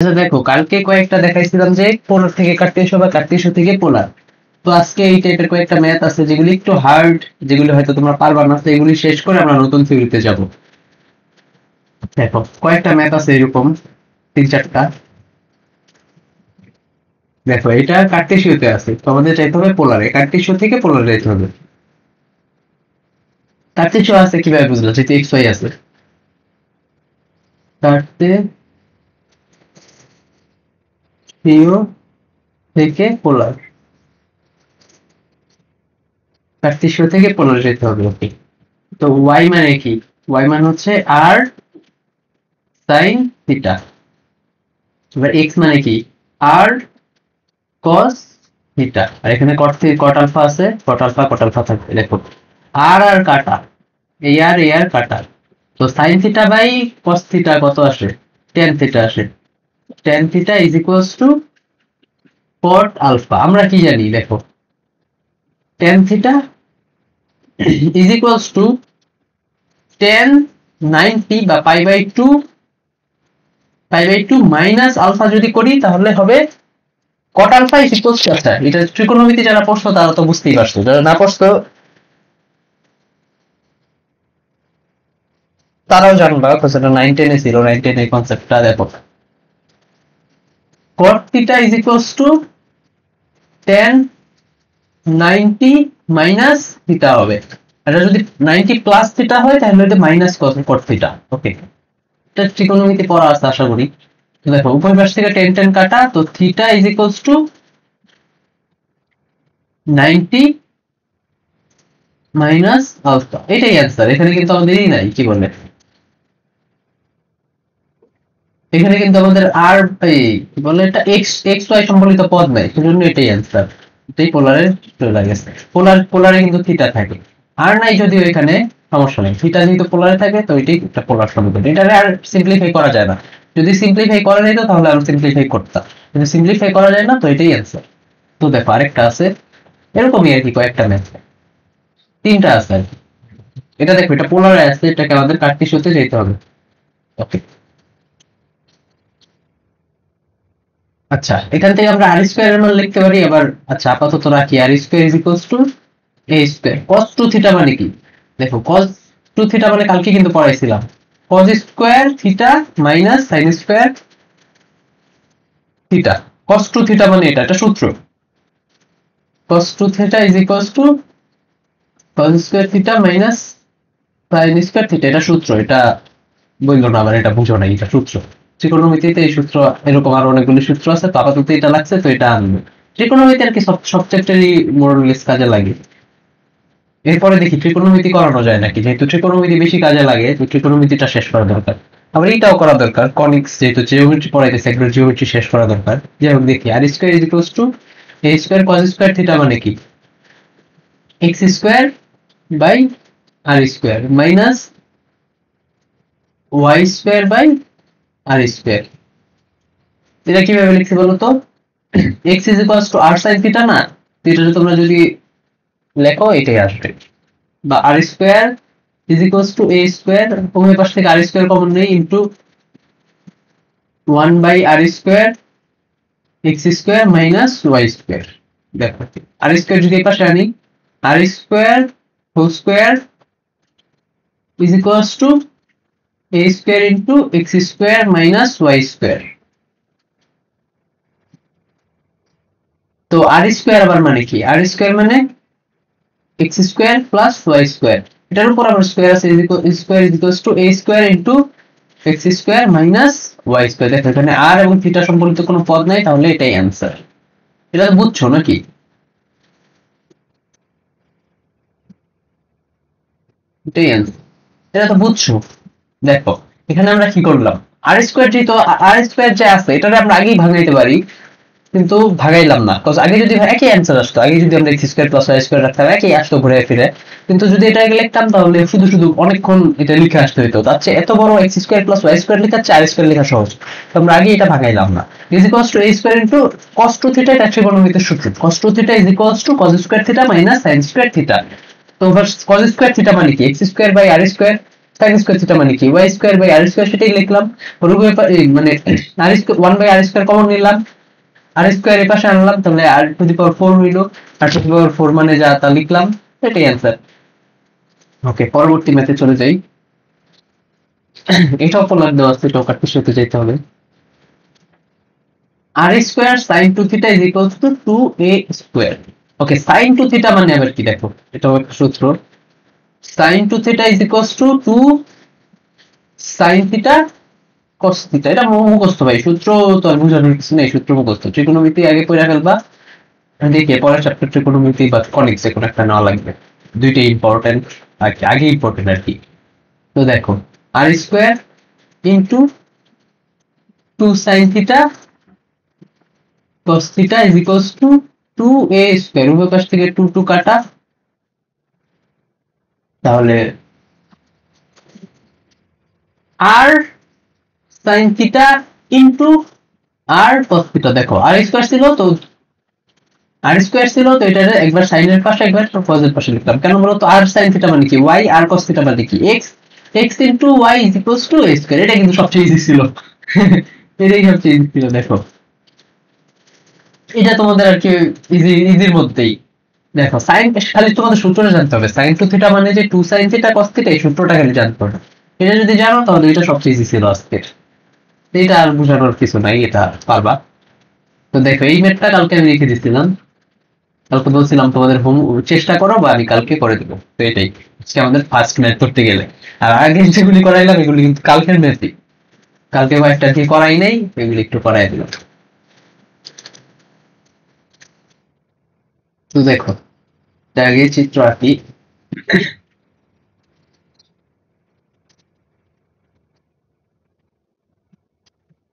আচ্ছা দেখো, কালকে কয়েকটা দেখাইছিলাম যে পোলার থেকে কার্টেসীয় বা কার্টেসীয় থেকে পোলার। তো আজকে এই টাইপের কয়েকটা ম্যাথ আছে যেগুলি একটু হার্ড, যেগুলো হয়তো তোমরা পারবা না, তো এগুলি শেষ করে আমরা নতুন থিওরিতে যাব। দেখো কয়েকটা ম্যাথ আছে এরকম, 3-4টা। দেখো এটা কার্টেসীয়তে আছে, তো আমাদের চাইতে হবে পোলারে, কার্টেসীয় থেকে পোলারে যেতে হবে। কার্টেসীয় আছে কিভাবে বুঝলা, যেহেতু এক্স ওয়াই আছে। কার্টেসীয় থেকে পোলার, কার্টেসীয় থেকে পোলারে যেতে হবে। ওকে, তো ওয়াই মানে কি? ওয়াই মানে হচ্ছে আর সাইন থিটা। এবার এক্স মানে কি? আর কস থিটা। আর এখানে কট আলফা আছে, কট আলফা থাকবে। দেখো আর আর কাটা, এই আর কাটা। তো sine theta by cos theta কত আসে? টেন থিটা আসে। Tan theta is equals to cot alpha. আমরা কি জানি? দেখো tan theta is equals to tan 90 বা pi by two minus alpha যদি করি তাহলে হবে cot alpha is equals to. আচ্ছা, এটা ত্রিকোণমিতি যারা পড়ছো তারা তো বুঝতেই পারছো, যারা না পড়ছো তারাও জানবা, তো সেটা 9-10 এ ছিল। 9-10 এই কনসেপ্টটা দেখো, cot theta is equals to tan 90 minus theta হবে। এটা যদি 90 প্লাস থিটা হয় তাহলে এটা মাইনাস cot থিটা। ওকে, এটা ত্রিকোণমিতি পড়া আছে আশা করি। তো দেখো উভয় পাশ থেকে tan tan কাটা, তো theta is equals to 90 minus alpha. এটাই অ্যান্সার। এখানে কিন্তু আমাদেরই নাই, কি বলে, এখানে কিন্তু আমাদের আর এই কি বলে এটা এক্স এক্স ওয়াই সম্বলিত পদ নাই, সেজন্য এটাই অ্যান্সার। এটাই পোলারে চলে গেছে। পোলারে কিন্তু থিটা থাকে, আর নাই যদিও এখানে সমস্যা নেই। থিটা যেহেতু পোলারে থাকে তো এটাই একটা পোলার সমীকরণ। এটা আর সিম্পলিফাই করা যায় না। যদি সিম্পলিফাই করা যেত তাহলে আমি সিম্পলিফাই করতাম, কিন্তু সিম্পলিফাই করা যায় না, তো এটাই অ্যান্সার। তো দেখো আরেকটা আছে এরকমই আর কি, কয়েকটা ম্যাথ, 3টা আছে আর কি। এটা দেখো, এটা পোলারে আছে, এটাকে আমাদের কার্টেসীয়তে যেতে হবে। ওকে, আচ্ছা এখান থেকে আমরা আর স্কয়ার এর মান লিখতে পারি আবার। আচ্ছা আপাতত রাখি আর square is equals to a square. cos 2 theta মানে কি? দেখো cos 2 থিটা মানে কালকে কিন্তু পড়াইছিলাম, cos square theta minus sin square theta. cos 2 theta মানে এটা সূত্র। cos 2 theta is equals to cos square theta minus sin square theta. এটা সূত্র, এটা বললো না আবার, এটা বুঝো না, এটা সূত্র। ত্রিকোণমিতিতে এই সূত্র, এরকম আরো অনেকগুলো সূত্র আছে, তো আপাতত এটা লাগছে, তো এটা আনবে। ত্রিকোণমিতি আর কি সব চ্যাপ্টারই মোরলেস কাজে লাগে। এরপরে দেখি ত্রিকোণমিতি করানো যায় নাকি, যেহেতু ত্রিকোণমিতি বেশি কাজে লাগে তো ত্রিকোণমিতিটা শেষ করা দরকার। আবার এইটাও করা দরকার, কনিক্স যেহেতু জিওমেট্রি পড়াইতেছে, একবার জিওমেট্রি শেষ করা দরকার। যাই হোক দেখি, r square is equals to a square cos square theta মানে কি? X square by r square minus y square by r square. এটা কিভাবে লিখছি বলো তো? X is equals to r sine theta না, তো এটা তোমরা যদি লেখো এটাই আসবে। বা r square is equals to a square, উভয় পাশ থেকে আর স্কয়ার কমন নেই, into 1 by r square x square minus y square. দেখো আর স্কয়ার যদি এই পাশে আনি, r square whole square is equals to a square into x square minus y square. তো আর স্কয়ার আবার মানে কি? আর স্কয়ার মানে x square plus y square, এটার উপর আবার স্কয়ার আছে, square is equals to a square into x square minus y square. দেখো এখানে আর এবং থিটা সম্বলিত কোনো পদ নাই, তাহলে এটাই অ্যান্সার। এটা তো বুঝছো নাকি? এটাই অ্যান্সার, এটা তো বুঝছো। দেখো এখানে আমরা কি করলাম, আর স্কয়ার যেহেতু আর স্কয়ার যে আছে এটারে আমরা আগেই ভাঙাইতে পারি, কিন্তু ভাগাইলাম না, কজ আগে যদি একই অ্যান্সার আসতো, আগে যদি আমরা x square plus y square রাখতাম একই আসতো ঘুরে ফিরে। কিন্তু যদি এটা আগে লিখতাম তাহলে শুধু শুধু অনেকক্ষণ এটা লিখে আসতে হতো, তার চেয়ে এত বড় x square plus y square লেখার চেয়ে আর স্কয়ার লেখা সহজ। তো আমরা আগে এটা ভাগাইলাম না। Is equals to a square into cos 2 theta, এটা ত্রিকোণমিতির সূত্র। cos 2 theta is equals to cos square theta minus sin square theta. তো cos স্কয়ার থিটা মানে কি? X square by r square. sin square theta মানে কি y square by r square, সেটাই লিখলাম। মানে r square 1 by r square common নিলাম, r square এর পাশে আনলাম, তাহলে r টু দি পাওয়ার 4 হইলো, r টু দি পাওয়ার 4 মানে যা তা লিখলাম, এটাই आंसर। ওকে, পরবর্তী ম্যাথে চলে যাই। এটাও পোলার দেওয়া আছে, এটাও কাটতে শুতে যেতে হবে। r square sin 2 theta is equals two 2a square. Okay, sin 2 theta মানে আবার কি দেখো, এটাও একটা সূত্র। sin 2 theta is equals two 2 sin theta cos theta. এটা মুখস্থ ভাই, সূত্র তো আর বোঝানোর কিছু নেই, সূত্র মুখস্থ। ট্রিগোনোমেট্রি আগে পড়ে ফেলবা, দেখে পরের চ্যাপ্টার ট্রিগোনোমেট্রি বা কনিক্সে কোনো একটা নেওয়া লাগবে, দুইটাই ইম্পর্টেন্ট আর কি, আগে ইম্পর্টেন্ট আর কি। তো দেখো r square into 2 sin theta cos theta is equals two 2a square. উভয় পাশ থেকে 2 2 কাটা, তাহলে r sin theta into r cos theta. দেখো r স্কয়ার ছিল তো এটা একবার sin এর পাশে একবার cos এর পাশে লিখলাম। কেন বলো তো, r sin থিটা মানে কি y, r cos থিটা মানে কি x into y is equals to a square. এটা কিন্তু সবচেয়ে ইজি ছিল। এটাই সবচেয়ে ইজি ছিল। দেখো এটা তোমাদের আর কি ইজির মধ্যেই। দেখো sin, খালি তোমাদের সূত্রটা জানতে হবে। sin 2 থিটা মানে যে 2 sin থিটা cos থিটা, এই সূত্রটা খালি জানতে হবে। এটা যদি জানো তাহলে এটা সবচেয়ে ইজি ছিল আজকের। এটা আর বোঝানোর কিছু নাই, এটা পারবা। তো দেখো এই ম্যাথটা কালকে আমি রেখে দিয়েছিলাম, কালকে বলছিলাম তোমাদের হোম চেষ্টা করো বা আমি কালকে করে দেবো। তো এটাই হচ্ছে আমাদের ফার্স্ট ম্যাথ করতে গেলে। আর আগে যেগুলি করাইলাম এগুলি কিন্তু কালকের ম্যাথই, কালকে কয়েকটা কি করাই নাই, এগুলি একটু করাই দিলাম। তো দেখো আগে চিত্র আঁকি।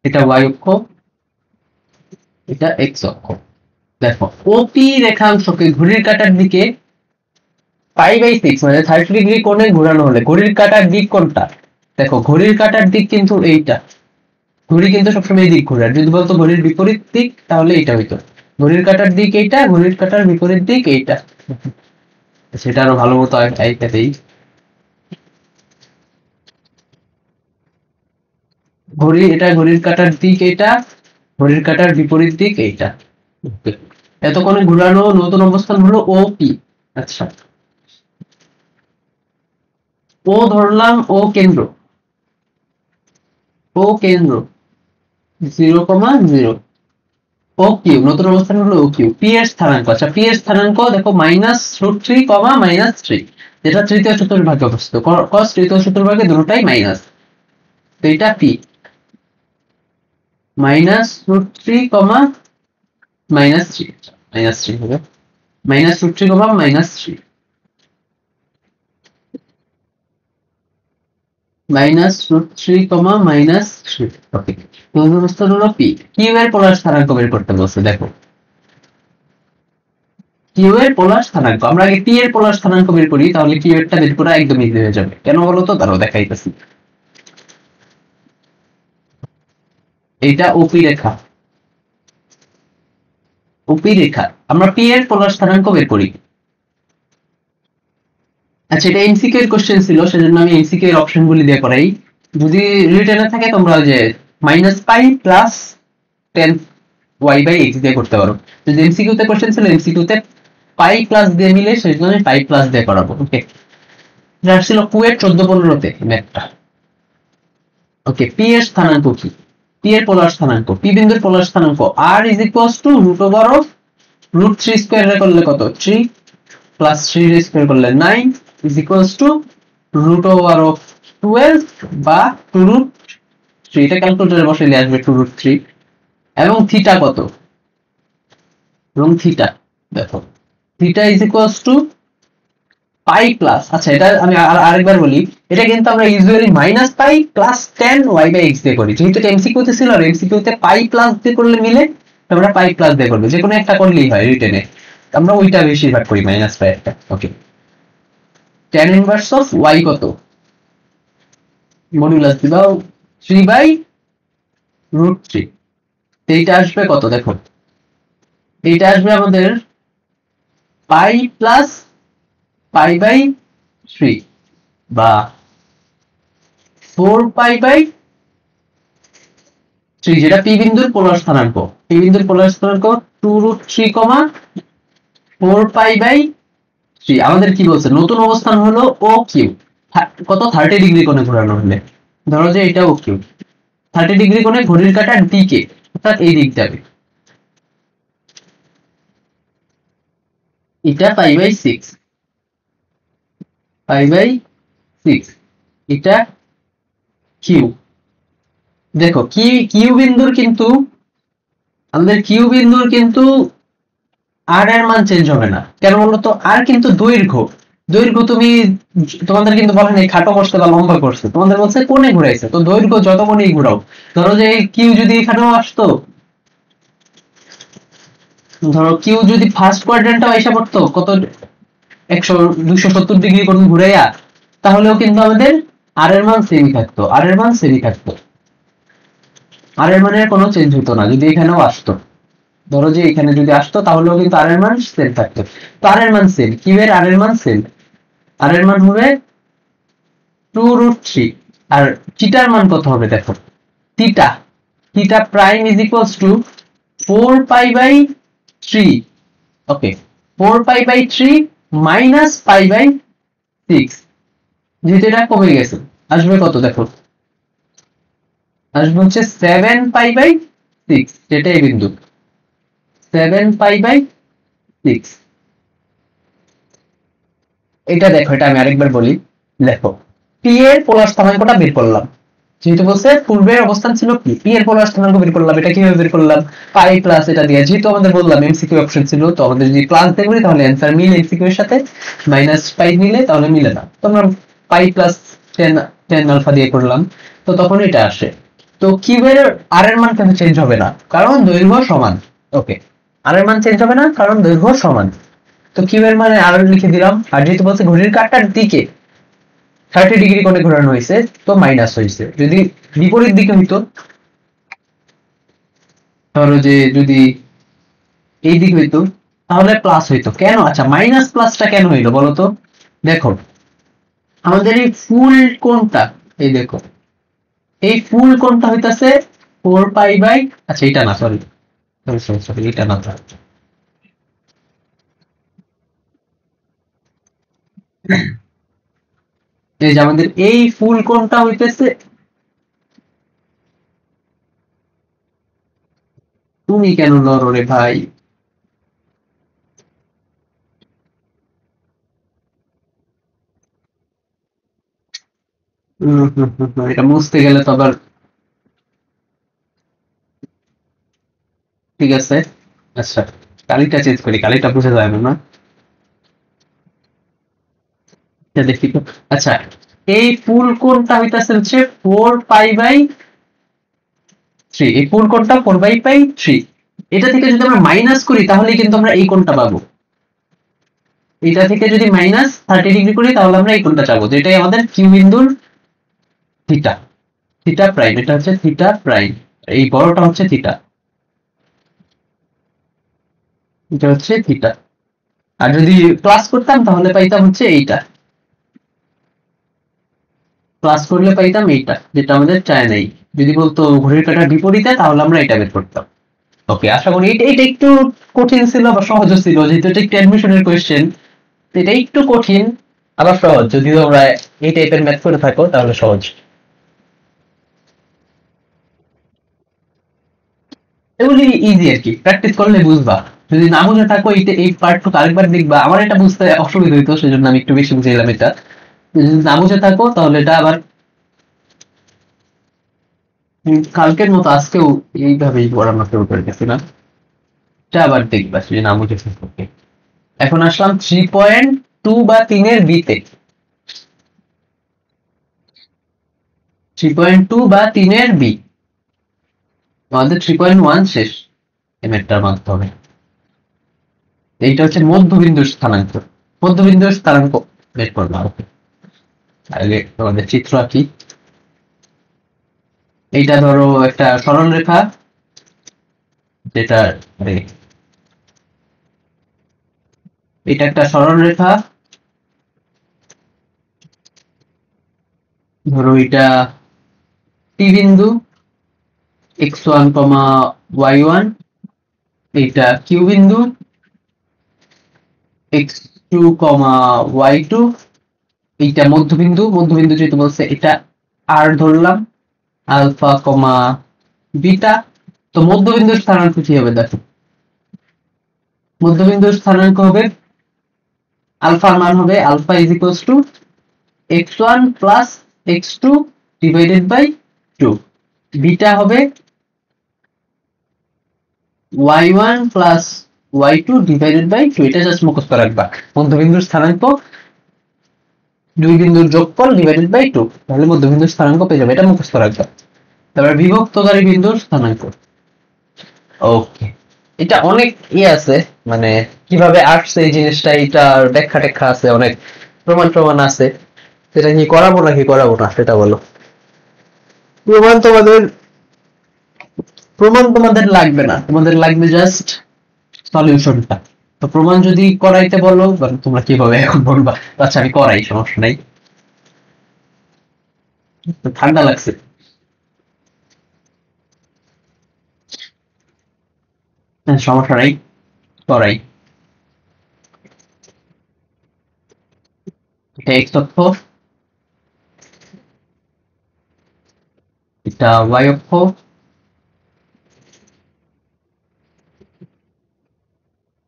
এটা y অক্ষ, এটা x অক্ষ। দেখো OP রেখাংশকে ঘড়ির কাঁটার দিকে π/6 মানে 30 ডিগ্রি কোণে ঘোরানো হলে ঘড়ির কাঁটার দিক কোনটা? দেখো ঘড়ির কাঁটার দিক কিন্তু এইটা, ঘড়ি কিন্তু সবসময় এই দিক ঘোরে। আর যদি বলতো ঘড়ির বিপরীত দিক, তাহলে এইটা হইতো। ঘড়ির কাঁটার দিক এইটা, ঘড়ির কাঁটার বিপরীত দিক এইটা। সেটা আরো ভালো মতো আইটা দেই। এটা ঘড়ির কাঁটার দিক এইটা, ঘড়ির কাঁটার বিপরীত দিক এইটা। এতক্ষণে ঘোরানো নতুন অবস্থান হলো OP। আচ্ছা, ও ধরলাম ও কেন্দ্র, ও কেন্দ্র 0,0। ও কিউ নতুন অবস্থান হলো ও কিউ। পি এর স্থানাঙ্ক, আচ্ছা পি এর স্থানাঙ্ক দেখো -√3, -3, যেটা তৃতীয় চতুর্ভাগে অবস্থিত। cos তৃতীয় চতুর্ভাগে দুটোটাই মাইনাস, তো এটা পি -√3, -3, -3 হবে, -√3, -3, -√3, -3। ওকে, নতুন অবস্থান হলো পি। কিউ এর পোলার স্থানাঙ্ক বের করতে বলছে। দেখো কিউ এর পোলার স্থানাঙ্ক, আমরা আগে পি এর পোলার স্থানাঙ্ক বের করি, তাহলে কিউ এরটা বের করা একদম ইজি হয়ে যাবে। কেন বলো তো, দাঁড়াও দেখাইতেছি। এইটা ওপি রেখা, ওপি রেখা, আমরা পি এর পোলার স্থানাঙ্ক বের করি। আচ্ছা এটা এমসিকিউ এর কোশ্চেন ছিল, সেজন্য আমি এমসিকিউ এর অপশন গুলি দিয়ে করাই। যদি রিটেনে থাকে তোমরা যে -π প্লাস 10 y/x দিয়ে করতে পারো। যদি এমসিকিউ তে কোশ্চেন ছিল, এমসিকিউ তে পাই প্লাস দিয়ে মিলে, সেজন্য আমি পাই প্লাস দিয়ে করাবো। ওকে, এটা ছিল কুয়েট 14-15 তে ম্যাথটা। ওকে, পি এর স্থানাঙ্ক কি? পি এর পোলার স্থানাঙ্ক, পি বিন্দুর পোলার স্থানাঙ্ক r is equals two √3 square করলে কত 3, প্লাস 3 স্কয়ার করলে 9 ইজ ইকুয়ালস টু √12 বা 2√3। এটা ক্যালকুলেটরে বসাইলে আসবে 2√3। এবং থিটা কত? এবং থিটা দেখো, theta is equals two pi plus, আচ্ছা এটা আমি আরেকবার বলি, এটা কিন্তু আমরা ইউজুয়ালি -π প্লাস 10 y/x দিয়ে করি। যেহেতু এটা এমসিকিউ তে ছিল, আর এমসিকিউ তে পাই প্লাস দিয়ে করলে মিলে, আমরা পাই প্লাস দিয়ে করব, যে কোনো একটা করলেই হয় রিটেনে। আমরা ওইটা বেশিরভাগ করি -π একটা। ওকে, tan ইনভার্স অফ y কত? মডুলাস দিবাও 3/√3। এইটা আসবে কত? দেখো এইটা আসবে আমাদের পাই প্লাস π/3 বা 4π/3, যেটা পি বিন্দুর পোলার স্থানাঙ্ক। পি বিন্দুর পোলার স্থানাঙ্ক 2√3, 4π/3। আমাদের কি বলছে, নতুন অবস্থান হলো ও কিউ, কত 30 ডিগ্রি কোণে ঘোরানো হলে। ধরো যে এটা ও কিউ, 30 ডিগ্রি কোণে ঘড়ির কাঁটার দিকে, অর্থাৎ এই দিক যাবে। এটা π/6, এটা কিউ। দেখো কি কিউ বিন্দুর কিন্তু, আমাদের কিউ বিন্দুর কিন্তু আর এর মান চেঞ্জ হবে না। কেন বলতো, আর কিন্তু দৈর্ঘ্য, তুমি তোমাদের কিন্তু বলে নাই খাটো করছে বা লম্বা করছে, তোমাদের বলছে কোণে ঘুরাইছে, তো দৈর্ঘ্য যত কোণেই ঘুরাও। ধরো যে কিউ যদি এখানেও আসতো, ধরো কিউ যদি ফার্স্ট কোয়াড্রেন্টটাও এসে পড়তো কত 270 ডিগ্রি কোণ ঘুরাইয়া, তাহলেও কিন্তু আমাদের আর এর মান সেমই থাকতো, আর এর মানের কোনো চেঞ্জ হতো না যদি এখানেও আসতো। ধরো যে এখানে যদি আসতো তাহলেও কিন্তু আর এর মান সেম থাকতো। তো আর এর মান সেম, কিউ এর আর এর মান সেম, আর এর মান হবে 2√3। আর থিটার মান কত হবে দেখো, theta theta prime is equals to 4π/3। Okay, 4π/3 minus π/6। যেহেতু এটা কমে গেছে, আসবে কত দেখো, আসবে হচ্ছে 7π/6, যেটা এই বিন্দু 7π/6। এটা দেখো, এটা আমি আরেকবার বলি। দেখো, পি এর পোলার স্থানাঙ্কটা বের করলাম, যেহেতু বলছে পূর্বের অবস্থান ছিল পি, পি এর পোলার স্থানাঙ্ক বের করলাম। এটা কিভাবে বের করলাম, পাই প্লাস এটা দিয়ে, যেহেতু আমাদের বললাম এমসিকিউ অপশন ছিল, তো আমাদের যদি প্লাস দেখবি তাহলে অ্যান্সার মিলে এমসিকিউ এর সাথে, মাইনাস পাই নিলে তাহলে মিলে না। তো আমরা পাই প্লাস 10 আলফা দিয়ে করলাম, তো তখন এটা আসে। তো কিউবের আর এর মান কেন চেঞ্জ হবে না, কারণ দৈর্ঘ্য সমান। ওকে, আর এর মান চেঞ্জ হবে না কারণ দৈর্ঘ্য সমান। তো কিউবের মানে আর লিখে দিলাম। আর যেহেতু বলছে ঘড়ির কাঁটার দিকে 30 ডিগ্রি কোণে ঘোরানো হয়েছে, তো মাইনাস হয়েছে। যদি বিপরীত দিকে হইতো, ধরো যে যদি এই দিক হইতো তাহলে প্লাস হইতো। কেন, আচ্ছা মাইনাস প্লাসটা কেন হইলো বলতো। দেখো, আমাদের এই ফুল কোণটা, এই দেখো এই ফুল কোণটা হইতাছে 4π/, আচ্ছা এটা না, সরি সরি সরি সরি, এটা না, এই যে আমাদের এই ফুল কোণটা হইতেছে, তুমি কেন লড়ো রে ভাই। এটা মুছতে গেলে তো আবার, ঠিক আছে। আচ্ছা, কালিটা চেঞ্জ করি, কালিটা বুঝে যায় না না, এটা দেখি তো। আচ্ছা, এই ফুল কোণটা হইতাছে হচ্ছে 4π/3, এই ফুল কোণটা 4π/3। এটা থেকে যদি আমরা মাইনাস করি তাহলে কিন্তু আমরা এই কোণটা পাবো। এটা থেকে যদি মাইনাস 30 ডিগ্রি করি তাহলে আমরা এই কোণটা পাবো, যেটাই আমাদের কিউ বিন্দুর থিটা, থিটা প্রাইম। এটা হচ্ছে থিটা প্রাইম, এই বড়টা হচ্ছে থিটা, এটা হচ্ছে থিটা। আর যদি প্লাস করতাম তাহলে পাইতাম হচ্ছে এইটা, প্লাস করলে পাইতাম এইটা, যেটা আমাদের চায় নাই। যদি বলতো ঘড়ির কাঁটার বিপরীতে তাহলে আমরা এটা বের করতাম। ওকে, আশা করি এটা এটা একটু কঠিন ছিল বা সহজ ছিল, যেহেতু এটা একটু অ্যাডমিশনের কোয়েশ্চেন। এটা একটু কঠিন আবার সহজ, যদি তোমরা এই টাইপের ম্যাথ করে থাকো তাহলে সহজ। এগুলি ইজি আর কি, প্র্যাকটিস করলে বুঝবা। যদি না বুঝে থাকো এই পার্টটুকু আরেকবার দেখবা। আমার এটা বুঝতে অসুবিধা হইতো, সেজন্য আমি একটু বেশি বুঝাইলাম এটা। যদি না বুঝে থাকো তাহলে এটা আবার কালকের মতো আজকেও এইভাবেই পড়ানো শুরু করে গেছিলাম, এটা আবার দেখবা যদি না বুঝে থাকো। এখন আসলাম 3.2 বা 3-এর বিতে। 3.2 বা 3-এর বি, আমাদের 3.1 শেষ, এমএরটার মাধ্যমে। এইটা হচ্ছে মধ্যবিন্দুর স্থানাঙ্ক, মধ্যবিন্দুর স্থানাঙ্ক বের করলাম। ওকে, আগে তোমাদের চিত্র আঁকি। এইটা ধরো একটা সরল রেখা, যেটা আরে, এটা একটা সরল রেখা, ধরো এটা পি বিন্দু x1, y1, এটা কিউ বিন্দু x2, y2, এইটা মধ্যবিন্দু, মধ্যবিন্দু যেহেতু বলছে এটা আর ধরলাম, আলফা, বিটা। তো মধ্যবিন্দুর স্থানাঙ্ক কি হবে দেখো, মধ্যবিন্দুর স্থানাঙ্ক হবে আলফার মান হবে alpha is equals to x1 plus x2 divided by 2, বিটা হবে y1 plus y2 divided by 2। এটা জাস্ট মুখস্থ রাখবা, মধ্যবিন্দুর স্থানাঙ্ক দুই বিন্দুর যোগফল ডিভাইডেড বাই 2, তাহলে মধ্যবিন্দুর স্থানাঙ্ক পেয়ে যাবে, এটা মুখস্থ রাখবা। তারপর বিভক্তকারী বিন্দুর স্থানাঙ্ক, ওকে। এটা অনেক আছে, মানে কিভাবে আসছে এই জিনিসটা, এটার ব্যাখ্যা টেখ্যা আছে, অনেক প্রমাণ আছে। সেটা কি করাবো নাকি করাবো না সেটা বলো। প্রমাণ তোমাদের লাগবে না, তোমাদের লাগবে জাস্ট সলিউশনটা। তো প্রমাণ যদি করাইতে বলো, তোমরা কিভাবে এখন বলবা আচ্ছা আমি করাই, সমস্যা নাই। ঠান্ডা লাগছে, সমস্যা নাই, করাই। এটা এক্স অক্ষ, এটা ওয়াই অক্ষ,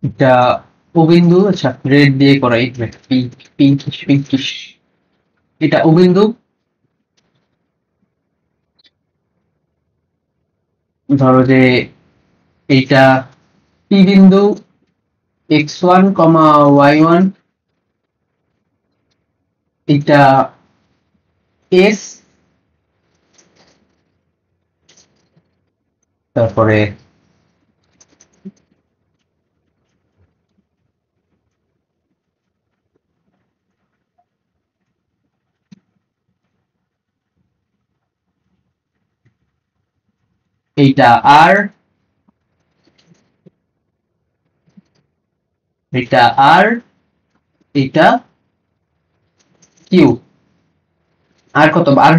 এটা ও বিন্দু। আচ্ছা রেড দিয়ে করাই, পিঙ্কিশ। এটা ও বিন্দু, ধরো যে এইটা পি বিন্দু x1, y1, এটা এস, তারপরে এইটা আর, এটা আর, এটা কিউ। আর কত, আর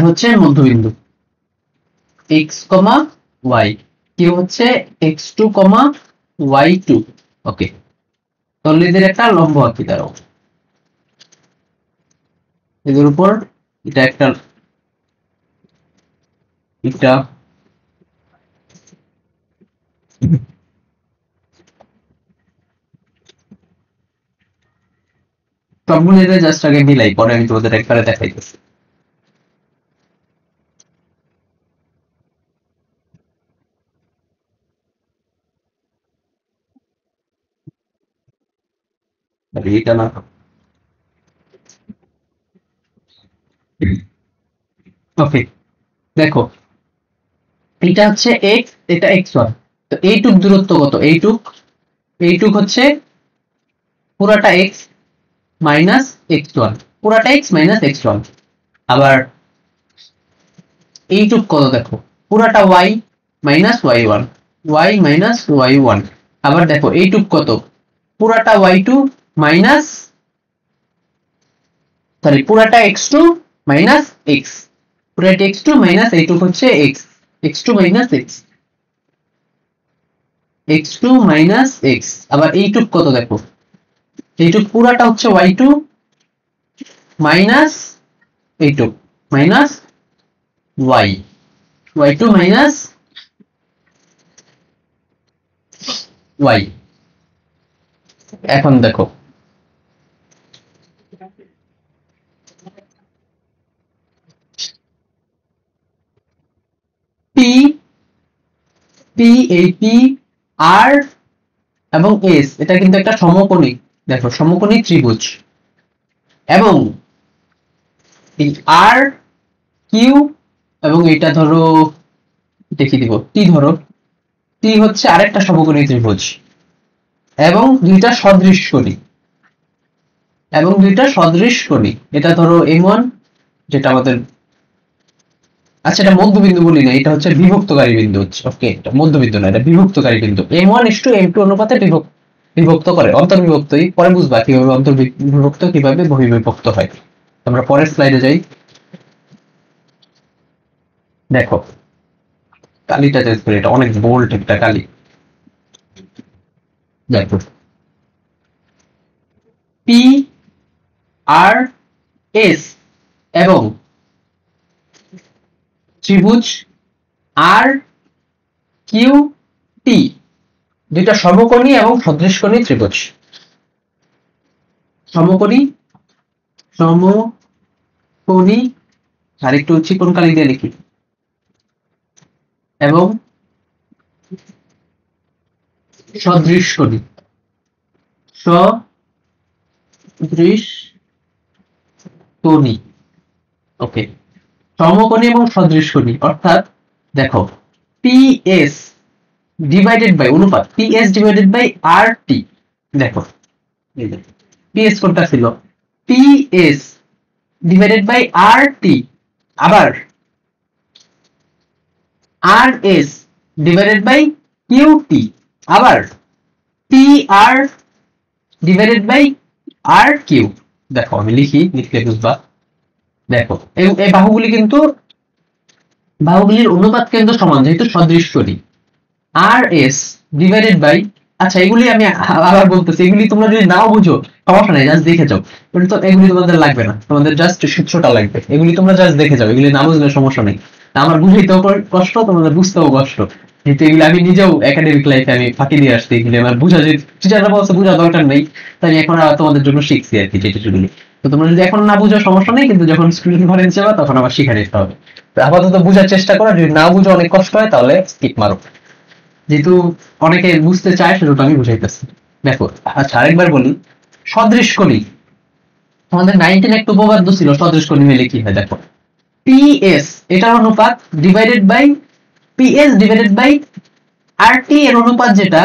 হচ্ছে মধ্যবিন্দু এক্স, ওয়াই, কিউ হচ্ছে x2, y2। ওকে, তাহলে এদের একটা লম্ব আঁকি, দাঁড়াও এদের উপর এটা একটা, এটা সবগুলো এদের জাস্ট আগে মিলাই, পরে আমি তোমাদের একবারে দেখাইতেছি। এটা না, ওকে দেখো এটা হচ্ছে x, এটা x1। তো এইটুক দূরত্ব কত, এইটুক হচ্ছে পুরাটা x মাইনাস x1, পুরাটা x মাইনাস x1। আবার এইটুক কত দেখো, পুরাটা y minus y1, y minus y1। আবার দেখো এইটুক কত, পুরাটা y2 মাইনাস, সরি পুরাটা x2 মাইনাস x, পুরাটা x2 মাইনাস এইটুক হচ্ছে x, x2 minus x, x2 minus x। আবার এইটুক কত দেখো, এইটুক পুরাটা হচ্ছে y2 মাইনাস এইটুক minus y, y2 minus y। এখন দেখো পি, এই পি, আর এবং এস, এটা কিন্তু একটা সমকোণী, দেখো সমকোণী ত্রিভুজ। এবং এই আর, কিউ এবং এটা ধরো দেখিয়ে দিব টি, ধরো টি হচ্ছে আরেকটা সমকোণী ত্রিভুজ এবং দুইটা সদৃশ কোণী, এটা ধরো M1 যেটা আমাদের আচ্ছা এটা মধ্যবিন্দু বলি না, এটা হচ্ছে বিভক্তকারী বিন্দু হচ্ছে। ওকে, এটা মধ্যবিন্দু না, এটা বিভক্তকারী বিন্দু। m1 m2 অনুপাতে বিভক্ত করে, অন্তর্বিভক্তই পরে বুঝবা কিভাবে অন্তর্বিভক্ত কিভাবে বহির্বিভক্ত হয়। আমরা পরের স্লাইডে যাই। দেখো কালিটা চেঞ্জ করি, এটা অনেক বোল্ড একটা কালি। দেখো পি আর এস এবং ত্রিভুজ আর কিউ টি দুইটা সমকোণী এবং সদৃশকোণী ত্রিভুজ। সমকোণী আর একটু চিকন কালি দিয়ে লিখি, এবং সদৃশকোণী ওকে, সমকোণী এবং সদৃশকোণী অর্থাৎ দেখো পিএস ডিভাইডেড বাই অনুপাত PS divided by R T. দেখো পিএস কোনটা ছিল, PS divided by R T, আবার R S divided by Q T, আবার P R divided by R Q. দেখো আমি লিখি, লিখলে বুঝবা। দেখো এই বাহুগুলির অনুপাত কিন্তু সমান, যেহেতু সদৃশকোণী। আর এস ডিভাইডেড বাই, আচ্ছা এগুলি আমি আবার বলতেছি, এগুলি তোমরা যদি নাও বুঝো সমস্যা নাই, জাস্ট দেখে যাও। তো এগুলি তোমাদের লাগবে না, তোমাদের জাস্ট সূত্রটা লাগবে, এগুলি তোমরা জাস্ট দেখে যাও, এগুলি না বুঝলে সমস্যা নেই। আমার বুঝাইতেও কষ্ট, তোমাদের বুঝতেও কষ্ট, যেহেতু এগুলি আমি নিজেও একাডেমিক লাইফে আমি ফাঁকি দিয়ে আসছি, এগুলি আমার বুঝা, যে টিচাররা বলছে বোঝা দরকার নেই, তাই আমি এখন আবার তোমাদের জন্য শিখছি আর কি যেটুকুনি। তো তোমরা যদি এখন না বুঝো সমস্যা নেই, কিন্তু যখন স্টুডেন্ট ঘরে যাবা তখন আবার শিখে নিতে হবে। আপাতত বুঝার চেষ্টা করো, যদি না বুঝো অনেক কষ্ট হয় তাহলে স্কিপ মারো, যেহেতু অনেকে বুঝতে চায় সেটা আমি বুঝাইতেছি। দেখো আচ্ছা আরেকবার বলি, সদৃশকোণী আমাদের 19 একটা উপপাদ্য ছিল, সদৃশকোণী মিলে কি হয়। দেখো পিএস এটার অনুপাত divided by PS divided by R T এর অনুপাত যেটা,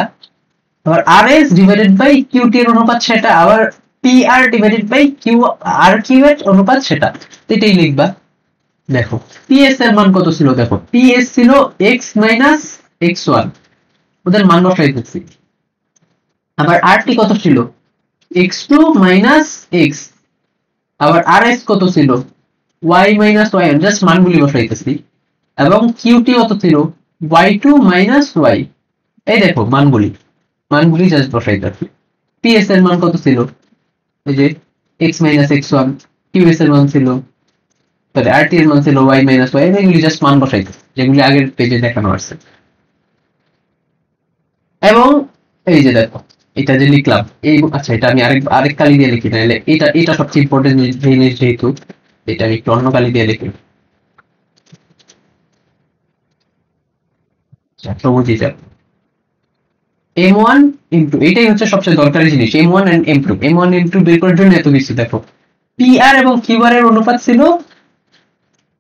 আবার R S divided by Q T এর অনুপাত সেটা, আবার P R divided by Q R Q এর অনুপাত সেটা, এটাই লিখবা। দেখো পিএস এর মান কত ছিল, দেখো পিএস ছিল এক্স মাইনাস এক্স ওয়ান, ওদের মান বসাই দিচ্ছি। আবার আর টি কত ছিল, x2 মাইনাস x, আবার rs কত ছিল, y মাইনাস y, জাস্ট মানগুলি বসাইতেছি। এবং qt কত ছিল, y2 মাইনাস y। এই দেখো মানগুলি জাস্ট বসাইতেছি। ps এর মান কত ছিল, এই যে x মাইনাস x1, qs এর মান ছিল, তাহলে rt এর মান ছিল y মাইনাস y। এগুলি জাস্ট মান বসাইতেছি, যেগুলি আগের পেজে দেখানো আছে। এবং এই যে দেখো এটা যে লিখলাম, এই আচ্ছা এটা আমি আরেক কালি দিয়ে লিখি, নাহলে এটা সবচেয়ে ইম্পর্টেন্ট জিনিস, যেহেতু এটা আমি একটু অন্য কালি দিয়ে লিখি, সবুজই যাব। m1 ইনটু, এটাই হচ্ছে সবচেয়ে দরকারি জিনিস, m1 and m2। m1 m2 বের করার জন্য এত কিছু। দেখো pr এবং qr এর অনুপাত ছিল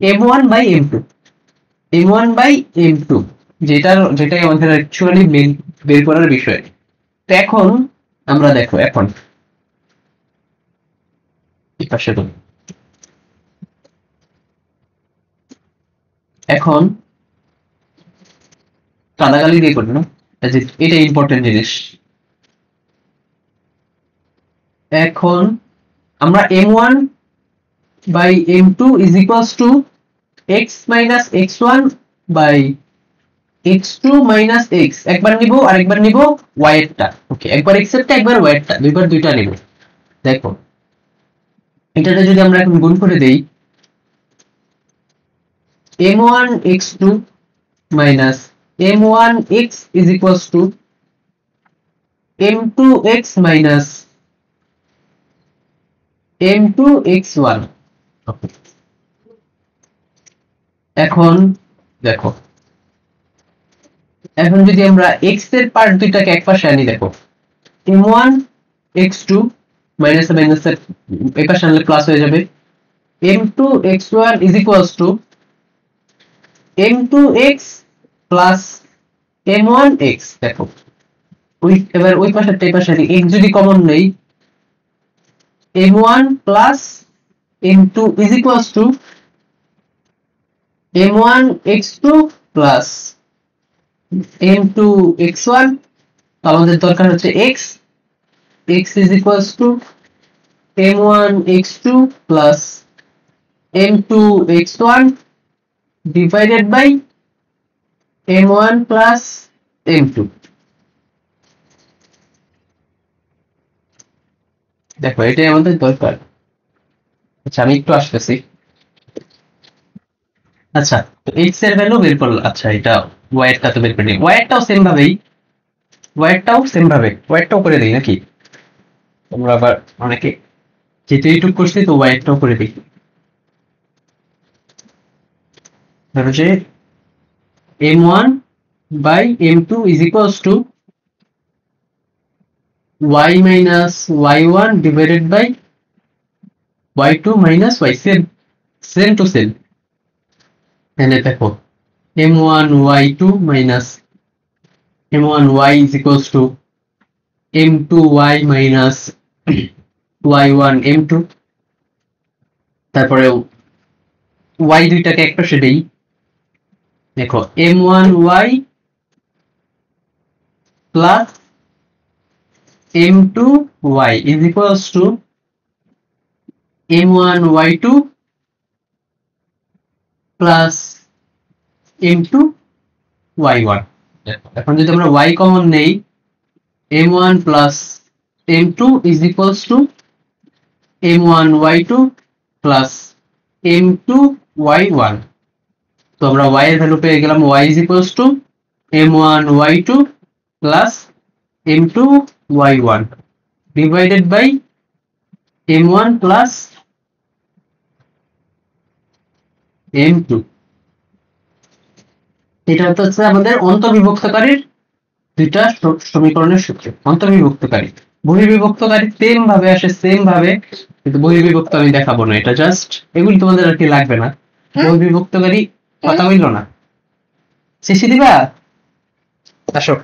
m1 by m2, m1 by m2, যেটাই আমাদের অ্যাকচুয়ালি বের করার বিষয়। তো এখন আমরা দেখো, এখন কাদাকালি দিয়ে করি না, এটা ইম্পর্টেন্ট জিনিস। এখন আমরা m1 by m2 is equals to x minus x1 by x2 minus x, একবার নিব আর একবার নিব y এরটা। ওকে, একবার x এরটা একবার y এরটা, দুইবার দুইটা নিব। দেখো এটাতে যদি আমরা এখন গুণ করে দেই, m1 x2 minus m1 x is equals to m2 x minus m2 x1। এখন দেখো, এখন যদি আমরা x এর পার্ট দুইটাকে একপাশে আনি, দেখো m1 x2 মাইনাস মাইনাস এর একপাশে আনলে প্লাস হয়ে যাবে, m2 x1 is equals to m2 x plus m1 x। দেখো এবার ওই পাশে এই পাশে x যদি কমন নেই, m1 plus m2 is equals to m1 x2 plus m2 x1, তো আমাদের দরকার হচ্ছে x is equals to m1 x2 plus m2 x1 divided by m1 plus m2। দেখো এটাই আমাদের দরকার। আচ্ছা আমি একটু আসতেছি। আচ্ছা তো x এর ভ্যালু বের করলাম। আচ্ছা এটা y এরটা তো বের করে নিই, y এরটাও সেম ভাবেই, y এরটাও করে দেই নাকি? তোমরা আবার অনেকে যেহেতু ইউটিউব করছি তো y এরটাও করে দিই। ধরো যে m1 by m2 is equals to y minus y1 divided by y2 minus y, same to same। এখানে দেখো m1 y2 minus m1 y is equals to m2 y minus y1 m2। তারপরে y দুইটাকে এক পাশে দেই, দেখো m1 y plus m2 y is equals to m1 y2 plus m2 y1। এখন যদি আমরা y কমন নেই, m1 plus m2 is equals to m1 y2 plus m2 y1। তো আমরা y এর ভ্যালু পেয়ে গেলাম y is equals to m1 y2 plus m2 y1 divided by m1 plus m2। এটা হচ্ছে আমাদের অন্তর্বিভক্তকারীর দুইটা সমীকরণের সূত্র। অন্তর্বিভক্তকারী, বহির্বিভক্তকারী সেম ভাবে আসে, সেম ভাবে, কিন্তু বহির্বিভক্ত আমি দেখাবো না, এটা জাস্ট এগুলি তোমাদের আর কি লাগবে না। বহির্বিভক্তকারী কথা বলল না, শেষে দিবা। আসো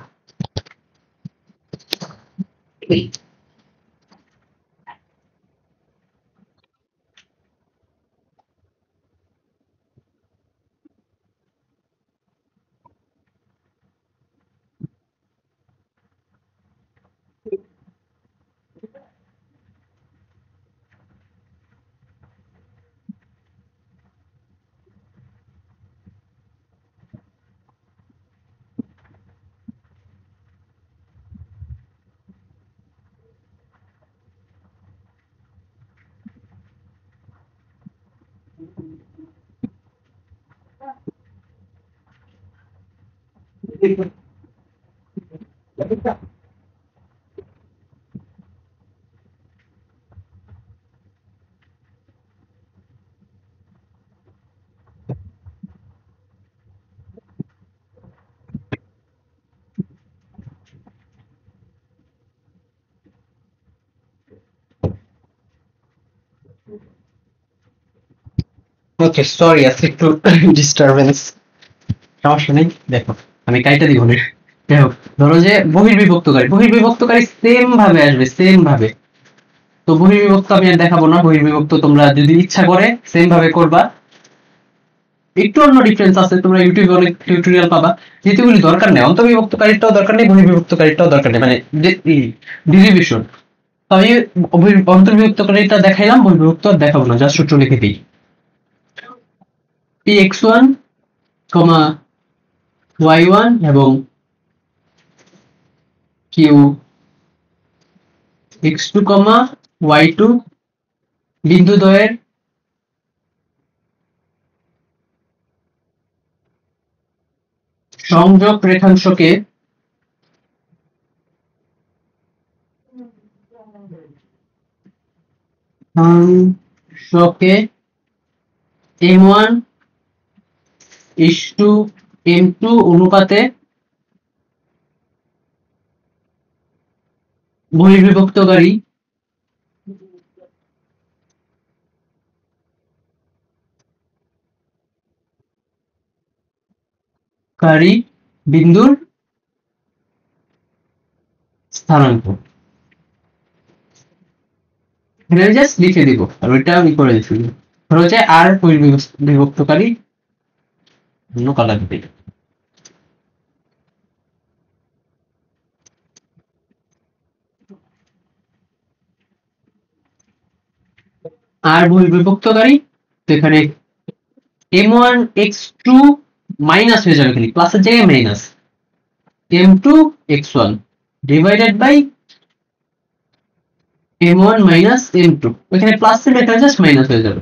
ওকে, সরি আজকে একটু ডিস্টারবেন্স, সমস্যা নেই। দেখো আমি কাইটা দিব না। যাই হোক, ধরো যে বহির্বিভক্তকারী সেম ভাবে আসবে, সেম ভাবে। তো বহির্বিভক্ত আমি আর দেখাবো না, বহির্বিভক্ত তোমরা যদি ইচ্ছা করে সেম ভাবে করবা। একটু অন্য ডিফারেন্স আছে, তোমরা ইউটিউবে অনেক টিউটোরিয়াল পাবা, যেহেতু এগুলি দরকার নেই। অন্তর্বিভক্তকারীটাও দরকার নেই, বহির্বিভক্তকারীটাও দরকার নেই, মানে ডেরিভেশন। তো আমি অন্তর্বিভক্তকারীটা দেখাইলাম, বহির্বিভক্ত আর দেখাবো না, জাস্ট সূত্র লিখে দিই। px1, y1 এবং q x2, y2 বিন্দু দ্বয়ের সংযোগ রেখাংশকে m1 is to m2 অনুপাতে বহির্বিভক্তকারী বিন্দুর স্থানাঙ্ক। এখানে জাস্ট লিখে দিব আর ওইটা আমি করে দিচ্ছি। ধরো যে আর বহির্বিভক্তকারী অন্য কালার দিই। আর বহির্বিভক্তকারী তো এখানে m1 x2 মাইনাস হয়ে যাবে, খালি প্লাসের জায়গায় minus, m2 x1 divided by m1 minus m2, ওখানে প্লাস ছিল এখানে জাস্ট মাইনাস হয়ে যাবে,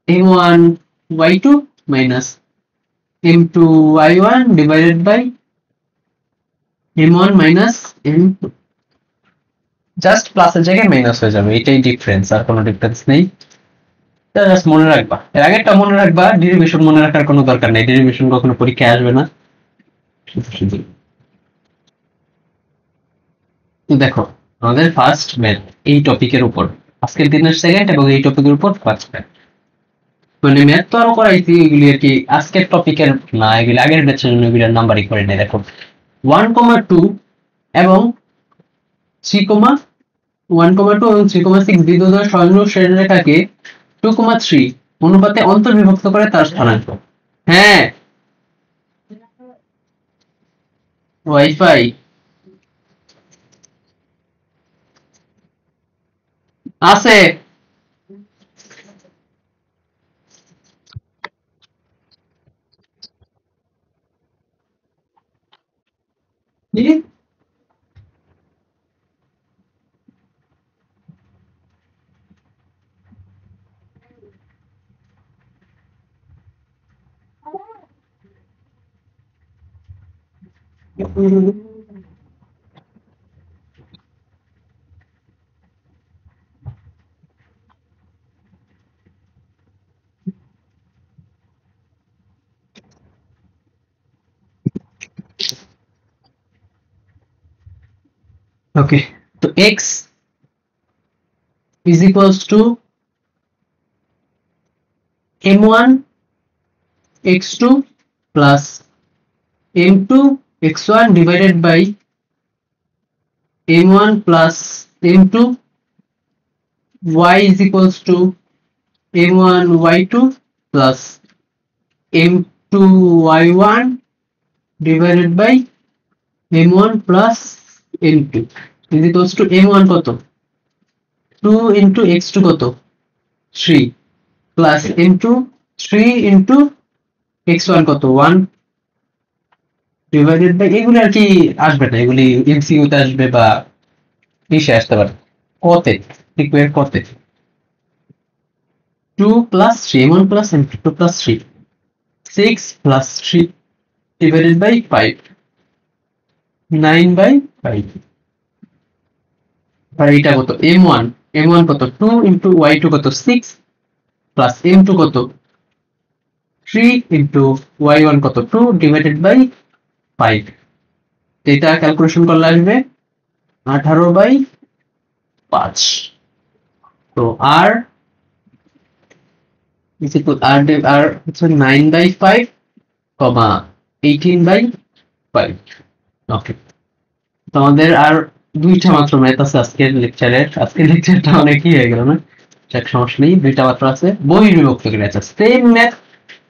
m1 y2 minus m2 y1 divided by m1 minus m2, just প্লাসের জায়গায় মাইনাস হয়ে যাবে, এটাই ডিফারেন্স, আর কোনো ডিফারেন্স নেই। জাস্ট মনে রাখবা, এর আগেরটা মনে রাখবা, ডেরিভেশন মনে রাখার কোনো দরকার নেই, ডেরিভেশন কখনো পরীক্ষায় আসবে না। দেখো আমাদের ফার্স্ট ম্যাথ এই টপিকের উপর, আজকের দিনের সেকেন্ড এবং এই টপিকের উপর ফার্স্ট ম্যাথ, মানে ম্যাথ তো আরো করাইছি, এগুলি আর কি আজকের টপিকের না, এগুলি আগের ব্যাচের জন্য এগুলির নাম্বারই করে নেই। দেখো 1,2 এবং 1,2 এবং 3,6 বিদ্যুতের স্বয়ংক্রিয় শ্রেণীরেখাকে 2,3 অনুপাতে অন্তর্বিভক্ত করে তার স্থানাঙ্ক। হ্যাঁ ওয়াইফাই আছে। ওকে, তো x is equals to m1 x2 plus m2 x1 divided by m1 plus m2, y is equals to m1 y2 plus m2 y1 divided by m1 plus m2 is equals to m1 কত 2 into x2 কত 3 plus m2 3 into x1 কত 1 divided by, এগুলি আর কি আসবে না, এগুলি MCU তে আসবে বা ইসে আসতে পারে, কতে রিকোয়ার কতে 2 plus 3 m1 plus m2 2 plus 3 6 plus 3 divided by 5 9 by 5, আর এটা কত m1 কত 2 into y2 কত 6 plus m2 কত 3 into y1 কত 2 divided by 5, এটা ক্যালকুলেশন করলে আসবে 18/5, তো r is equal r হচ্ছে 9/5, 18/5। ওকে, তো আমাদের আর দুইটা মাত্র ম্যাথ আছে আজকের লেকচারটা অনেকই হয়ে গেল না, এক সমস্যা নেই, দুইটা মাত্র আছে। বহির্বিভক্তকারী আছে, সেম ম্যাথ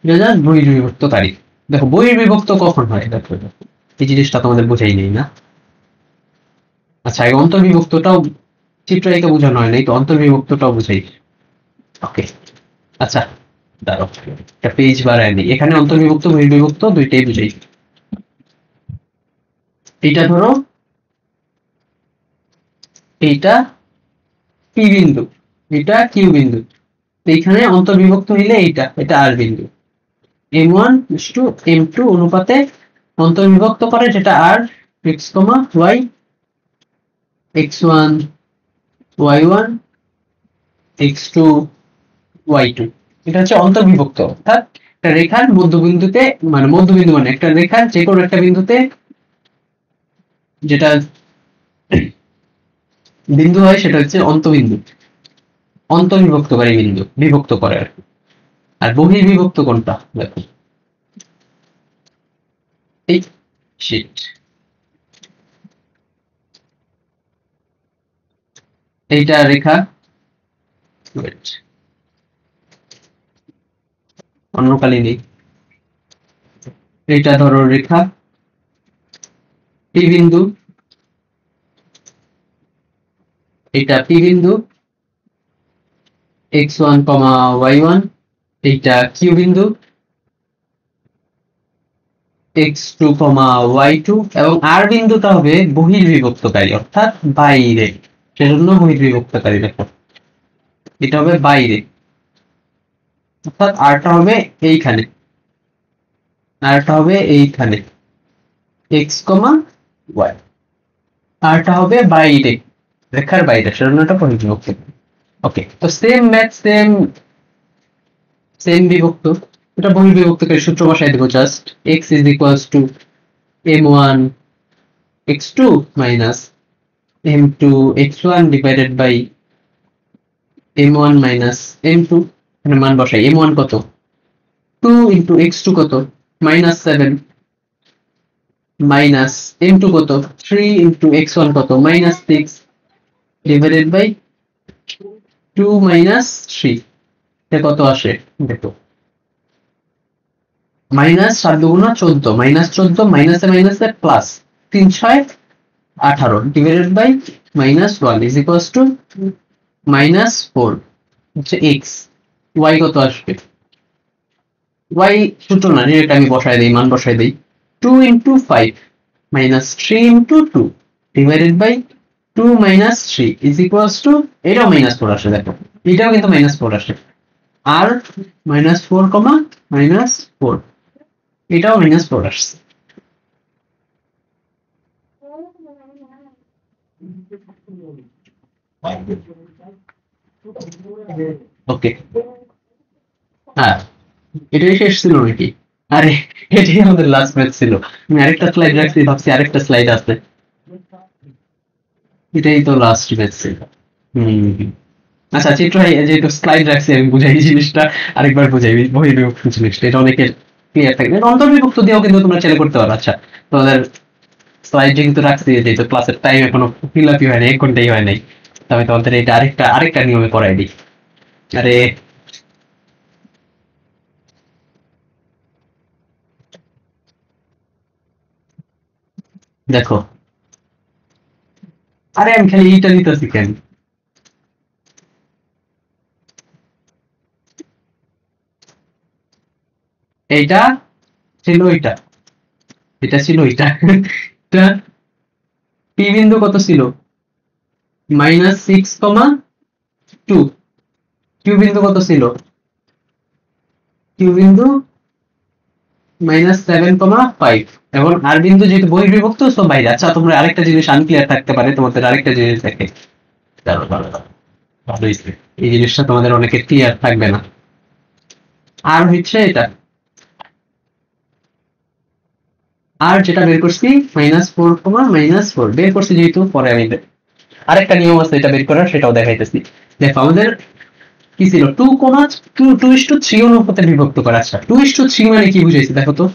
জাস্ট বহির্বিভক্তকারী। দেখো বহির্বিভক্ত কখন হয়, দেখো এই জিনিসটা তোমাদের বোঝাই নেই না। আচ্ছা আগে অন্তর্বিভক্তটাও চিত্রায়িকা বোঝানো হয় নাই, তো অন্তর্বিভক্তটাও বুঝাই। ওকে আচ্ছা দাঁড়াও, একটা পেজ বাড়ায় নি, এখানে অন্তর্বিভক্ত বহির্বিভক্ত দুইটাই বুঝাই। এটা ধরো এইটা পি বিন্দু, এটা কিউ বিন্দু, তো এখানে অন্তর্বিভক্ত হইলে এটা আর বিন্দু, m1 টু m2 অনুপাতে অন্তর্বিভক্ত করে যেটা আর x, y x1 y1 x2 y2, এটা হচ্ছে অন্তর্বিভক্ত, অর্থাৎ একটা রেখার মধ্যবিন্দুতে, মানে মধ্যবিন্দু মানে একটা রেখার যে কোনো একটা বিন্দুতে যেটা বিন্দু হয় সেটা হচ্ছে অন্তবিন্দু, অন্তর্বিভক্তকারী বিন্দু, বিভক্ত করে আর কি। আর বহির্বিভক্ত কোনটা দেখো, এই শিট, এইটা রেখা, অন্য কালি নেই, এটা ধরো রেখা পি বিন্দু, এটা পি বিন্দু x1, y1, এইটা কিউ বিন্দু x2, y2, এবং আর বিন্দুটা হবে বহির্বিভক্তকারী অর্থাৎ বাইরে, সেজন্য বহির্বিভক্তকারী। দেখো এটা হবে বাইরে, অর্থাৎ আরটা হবে এইখানে, আরটা হবে এইখানে x, y, আরটা হবে বাইরে, রেখার বাইরে, সেজন্য এটা বহির্বিভক্ত। ওকে, তো সেম ম্যাথ, সেম সেম বিভক্ত, এটা বহির্বিভক্তকারী সূত্র বসাই দেবো just. x is equals to m1 x2 minus m2 x1 divided by m1 minus m2, এখানে মান বসাই। m1 কত, 2 ইন্টু x2 কত, মাইনাস 7, মাইনাস m2 কত, 3 ইন্টু x1 কত, মাইনাস 6, ডিভাইডেড বাই 2 মাইনাস 3, এটা কত আসে দেখো, মাইনাস 7 দুগুণা 14, মাইনাস 14, মাইনাসে মাইনাসে plus 3 6 18, divided by minus 1 is equals to minus 4 হচ্ছে x। y কত আসবে, y সূত্র না, ডিরেক্ট আমি বসাই দেই, মান বসাই দেই। 2 into 5 minus 3 into 2 divided by 2 minus 3 is equals to, এটাও মাইনাস 4 আসে, দেখো এটাও কিন্তু মাইনাস 4 আসে, আর মাইনাস 4 মাইনাস 4, এটাও মাইনাস 4 আসছে। ওকে, হ্যাঁ এটাই শেষ ছিল নাকি? আরে এটাই আমাদের লাস্ট ম্যাচ ছিল। আমি আরেকটা স্লাইড রাখছি, ভাবছি আরেকটা স্লাইড আছে, এটাই তো লাস্ট ম্যাচ ছিল। হম, আচ্ছা চিত্র ভাই, যেহেতু স্লাইড রাখছি আমি বুঝাই জিনিসটা, আরেকবার বুঝাই বহির্বিভক্ত জিনিসটা, এটা অনেকের ক্লিয়ার থাকবে। অন্তর্বিভক্ত দিয়েও কিন্তু তোমরা চাইলে করতে পারো। আচ্ছা তোমাদের স্লাইড যেহেতু রাখছি, যেহেতু ক্লাসের টাইম এখনো ফিল আপই হয় না, 1 ঘন্টাই হয় নাই, তবে তোমাদের এটা আরেকটা আরেকটা নিয়মে করাই দিই। আরে দেখো, আরে আমি খালি এইটা নিতেছি কেন, এইটা ছিল ওইটা, এটা ছিল ওইটা এটা পি বিন্দু কত ছিল, মাইনাস 6,2, কিউ বিন্দু কত ছিল, কিউ বিন্দু মাইনাস 7,5, এবং আর বিন্দু যেহেতু বহির্বিভক্ত সব বাইরে। আচ্ছা তোমরা আরেকটা জিনিস আনক্লিয়ার থাকতে পারে, তোমাদের আরেকটা জিনিস দেখে, দাঁড়াও দাঁড়াও দাঁড়াও, ভালো হয়েছে। এই জিনিসটা তোমাদের অনেকে ক্লিয়ার থাকবে না। আর হচ্ছে এটা, আর যেটা বের করছি -4, -4 বের করছি যেহেতু, পরে আমি আরেকটা নিয়ম আছে এটা বের করার, সেটাও দেখাইতেছি। দেখো আমাদের কি ছিল, 2:3 অনুপাতে বিভক্ত করা। আচ্ছা 2:3 মানে কি বুঝাইছি দেখো তো,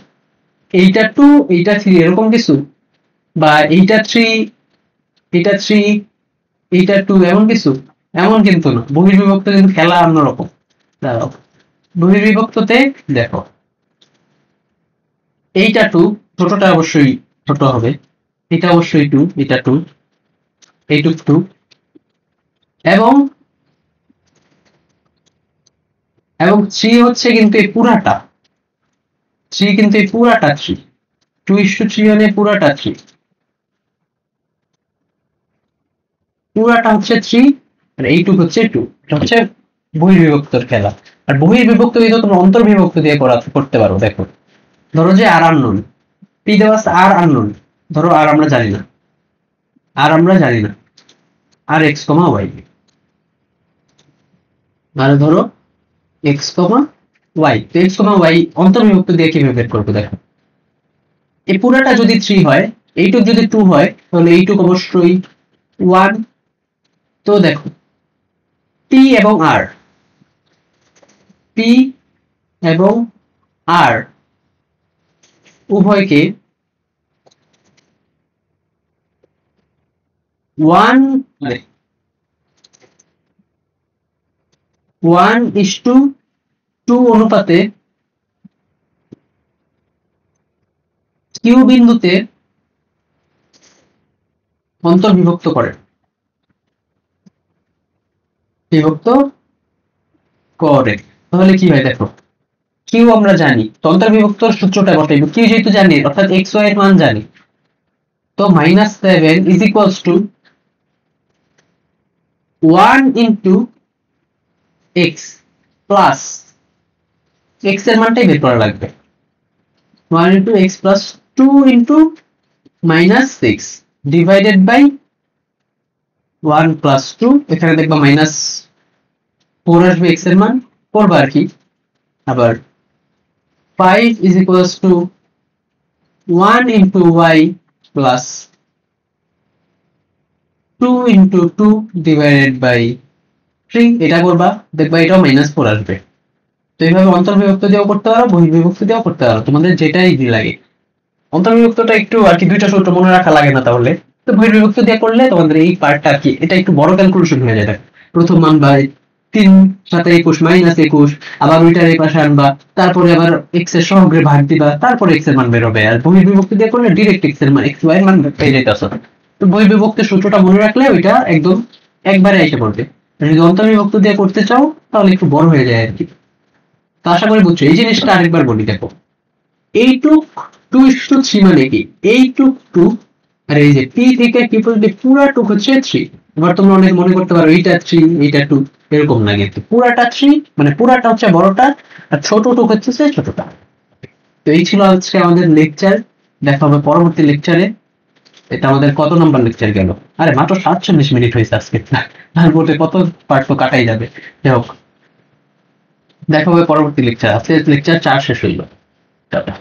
এইটা 2 এইটা 3 এরকম কিছু, বা এইটা 3 এইটা 3 এইটা 2 এমন কিছু, এমন কিন্তু না। বহির্বিভক্ত কিন্তু খেলা অন্যরকম। দাঁড়াও, বহির্বিভক্ততে দেখো এইটা 2, ছোটটা অবশ্যই ছোট হবে, এটা অবশ্যই 2, এটা 2, এইটুক 2, এবং এবং 3 হচ্ছে কিন্তু এই পুরাটা, 3 কিন্তু এই পুরাটা 3, 2:3 মানে পুরাটা 3, পুরাটা হচ্ছে 3, আর এইটুক হচ্ছে 2। এটা হচ্ছে বহির্বিভক্তর খেলা। আর বহির্বিভক্ত কিন্তু তোমরা অন্তর্বিভক্ত দিয়ে করতে পারো। দেখো ধরো যে আর আননোন, পি দেওয়া আছে আর আননোন, ধরো আর আমরা জানি না, আর আমরা জানি না, আর এক্স কমা ওয়াই, মানে ধরো এক্স কমা ওয়াই, তো এক্স কমা ওয়াই অন্তর্বিভক্ত দিয়ে কিভাবে বের করবো দেখো, এই পুরাটা যদি 3 হয়, এইটুক যদি 2 হয়, তাহলে এইটুক অবশ্যই 1। তো দেখো পি এবং আর, পি এবং আর উভয়কে 1:2 অনুপাতে কিউ বিন্দুতে অন্তর্বিভক্ত করে, বিভক্ত করে। তাহলে কি হয় দেখো, কিউ আমরা জানি, তো অন্তর্বিভক্তর সূত্রটা বসাইব, কিউ যেহেতু জানি অর্থাৎ এক্স ওয়াই এর মান জানি, তো -7 is equals to 1 into x plus x এর মানটাই বের করা লাগবে, 1 into x plus 2 into -6 divided by 1 plus 2, এখানে দেখবা -4 আসবে এক্স এর মান, করবা আর কি। আবার 5 is equals to 1 into y plus 2 into 2 divided by 3, এটা করবা, দেখবা এটাও -4 আসবে। তো এইভাবে অন্তর্বিভক্ত দিয়েও করতে পারো, বহির্বিভক্ত দিয়েও করতে পারো, তোমাদের যেটাই ইজি লাগে। অন্তর্বিভক্তটা একটু আর কি দুইটা সূত্র মনে রাখা লাগে না তাহলে, তো বহির্বিভক্ত দিয়ে করলে তোমাদের এই পার্টটা আর কি এটা একটু বড় ক্যালকুলেশন হয়ে যায়। প্রথম মান বাই 3 7 21 -21, আবার ওইটার এই পাশে আনবা, তারপরে আবার এক্স এর সহগের ভাগ দিবা, তারপরে এক্স এর মান বের হবে। আর বহির্বিভক্ত দিয়ে করলে ডিরেক্ট এক্স এর মান এক্স ওয়াই এর মান পেয়ে যাইতাছ। তো বহির্বিভক্তের সূত্রটা মনে রাখলে ওইটা একদম একবারে এসে পড়বে। আর যদি অন্তর্বিভক্ত দিয়ে করতে চাও তাহলে একটু বড় হয়ে যায় আর কি। তো আশা করি বুঝছো। এই জিনিসটা আরেকবার বলি দেখো, এইটুক 2:3 মানে কি, এইটুক 2, আর এই যে পি থেকে কি পর্যন্ত পুরা টুক হচ্ছে 3। এবার তোমরা অনেক মনে করতে পারো এইটা 3 এইটা 2, এরকম না, কিন্তু পুরাটা 3 মানে পুরাটা হচ্ছে বড়টা, আর ছোট টুক হচ্ছে ছোটটা। তো এই ছিল আজকে আমাদের লেকচার, দেখা হবে পরবর্তী লেকচারে। এটা আমাদের কত নাম্বার লেকচার গেল? আরে মাত্র 47 মিনিট হয়েছে আজকে, তারপরে কত পার্ট তো কাটাই যাবে। যাই হোক, দেখা হবে পরবর্তী লেকচার। আজকে লেকচার 4 শেষ হইল। টাটা।